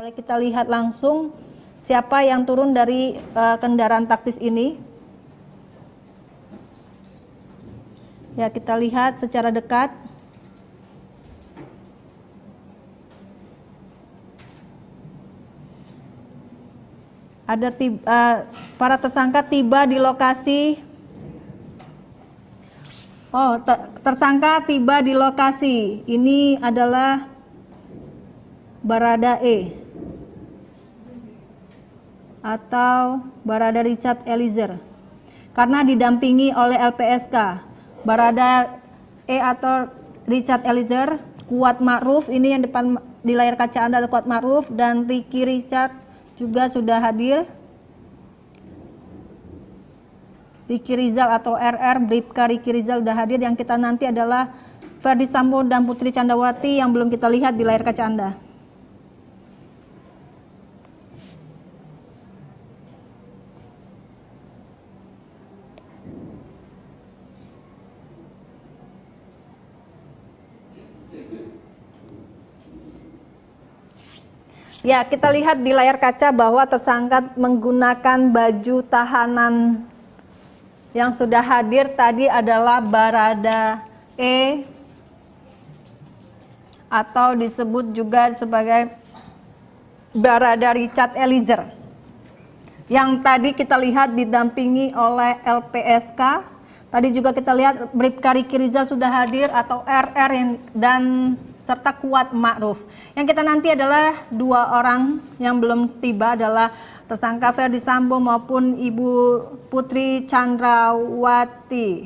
Boleh kita lihat langsung siapa yang turun dari kendaraan taktis ini. Ya, kita lihat secara dekat. Ada para tersangka tiba di lokasi. Oh, tersangka tiba di lokasi. Ini adalah Baradae atau Barada Richard Eliezer, karena didampingi oleh LPSK. Baradae atau Richard Eliezer, Kuat Ma'ruf, ini yang depan di layar kaca Anda ada Kuat Ma'ruf, dan Ricky Richard juga sudah hadir. Ricky Rizal atau RR, Bribka Ricky Rizal sudah hadir. Yang kita nanti adalah Ferdi Sambo dan Putri Candrawati yang belum kita lihat di layar kaca Anda. Ya, kita lihat di layar kaca bahwa tersangka menggunakan baju tahanan. Yang sudah hadir tadi adalah Baradae atau disebut juga sebagai Barada Richard Eliezer, yang tadi kita lihat didampingi oleh LPSK. Tadi juga kita lihat Bribka Ricky Rizal sudah hadir atau RR dan serta Kuat Ma'ruf. Yang kita nanti adalah dua orang yang belum tiba, adalah tersangka Ferdi Sambo maupun Ibu Putri Candrawati.